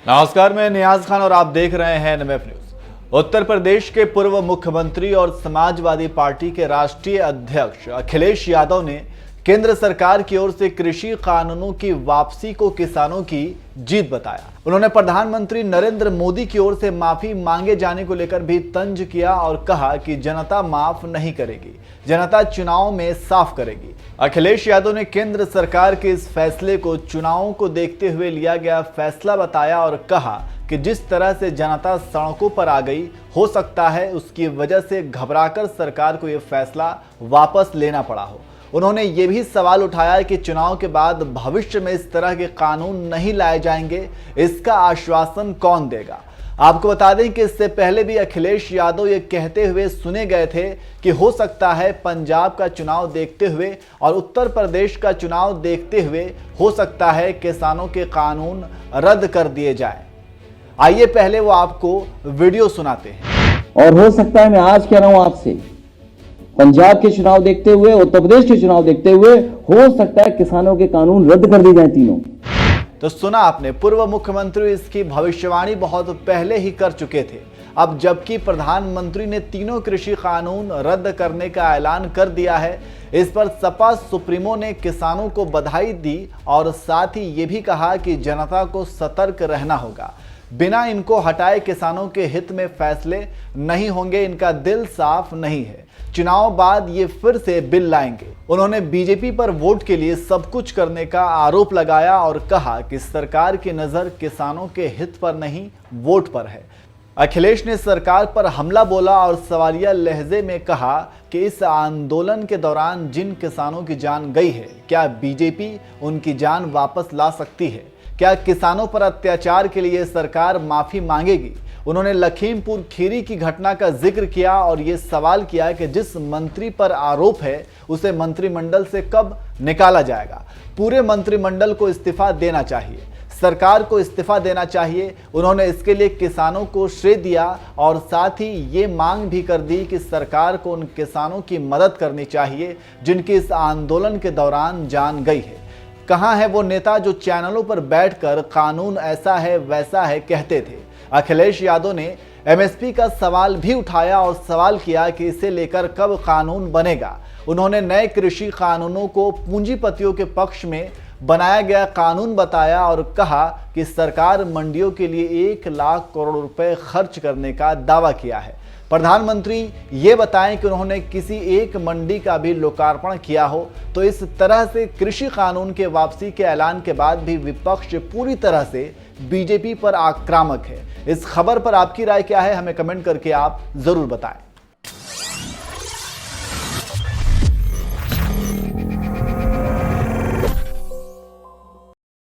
नमस्कार, मैं नियाज खान और आप देख रहे हैं NMF न्यूज। उत्तर प्रदेश के पूर्व मुख्यमंत्री और समाजवादी पार्टी के राष्ट्रीय अध्यक्ष अखिलेश यादव ने केंद्र सरकार की ओर से कृषि कानूनों की वापसी को किसानों की जीत बताया। उन्होंने प्रधानमंत्री नरेंद्र मोदी की ओर से माफी मांगे जाने को लेकर भी तंज किया और कहा कि जनता माफ नहीं करेगी, जनता चुनाव में साफ करेगी। अखिलेश यादव ने केंद्र सरकार के इस फैसले को चुनावों को देखते हुए लिया गया फैसला बताया और कहा कि जिस तरह से जनता सड़कों पर आ गई, हो सकता है उसकी वजह से घबराकर सरकार को यह फैसला वापस लेना पड़ा हो। उन्होंने ये भी सवाल उठाया कि चुनाव के बाद भविष्य में इस तरह के कानून नहीं लाए जाएंगे, इसका आश्वासन कौन देगा। आपको बता दें कि इससे पहले भी अखिलेश यादव ये कहते हुए सुने गए थे कि हो सकता है पंजाब का चुनाव देखते हुए और उत्तर प्रदेश का चुनाव देखते हुए हो सकता है किसानों के कानून रद्द कर दिए जाए। आइए पहले वो आपको वीडियो सुनाते हैं। और हो सकता है, मैं आज कह रहा हूं आपसे, पंजाब के चुनाव देखते हुए, उत्तर प्रदेश के चुनाव देखते हुए हो सकता है किसानों के कानून रद्द कर दिए जाए तीनों। तो सुना आपने, पूर्व मुख्यमंत्री इसकी भविष्यवाणी बहुत पहले ही कर चुके थे। अब जबकि प्रधानमंत्री ने तीनों कृषि कानून रद्द करने का ऐलान कर दिया है, इस पर सपा सुप्रीमो ने किसानों को बधाई दी और साथ ही ये भी कहा कि जनता को सतर्क रहना होगा। बिना इनको हटाए किसानों के हित में फैसले नहीं होंगे, इनका दिल साफ नहीं है। चुनाव बाद ये फिर से बिल लाएंगे। उन्होंने बीजेपी पर वोट के लिए सब कुछ करने का आरोप लगाया और कहा कि सरकार की नजर किसानों के हित पर नहीं, वोट पर है। अखिलेश ने सरकार पर हमला बोला और सवालिया लहजे में कहा कि इस आंदोलन के दौरान जिन किसानों की जान गई है, क्या बीजेपी उनकी जान वापस ला सकती है? क्या किसानों पर अत्याचार के लिए सरकार माफी मांगेगी? उन्होंने लखीमपुर खीरी की घटना का जिक्र किया और ये सवाल किया कि जिस मंत्री पर आरोप है उसे मंत्रिमंडल से कब निकाला जाएगा। पूरे मंत्रिमंडल को इस्तीफा देना चाहिए, सरकार को इस्तीफा देना चाहिए। उन्होंने इसके लिए किसानों को श्रेय दिया और साथ ही ये मांग भी कर दी कि सरकार को उन किसानों की मदद करनी चाहिए जिनकी इस आंदोलन के दौरान जान गई है। कहाँ है वो नेता जो चैनलों पर बैठकर कानून ऐसा है वैसा है कहते थे? अखिलेश यादव ने MSP का सवाल भी उठाया और सवाल किया कि इसे लेकर कब कानून बनेगा। उन्होंने नए कृषि कानूनों को पूंजीपतियों के पक्ष में बनाया गया कानून बताया और कहा कि सरकार मंडियों के लिए 1 लाख करोड़ रुपए खर्च करने का दावा किया है। प्रधानमंत्री ये बताएं कि उन्होंने किसी एक मंडी का भी लोकार्पण किया हो। तो इस तरह से कृषि कानून के वापसी के ऐलान के बाद भी विपक्ष पूरी तरह से बीजेपी पर आक्रामक है। इस खबर पर आपकी राय क्या है, हमें कमेंट करके आप जरूर बताएं।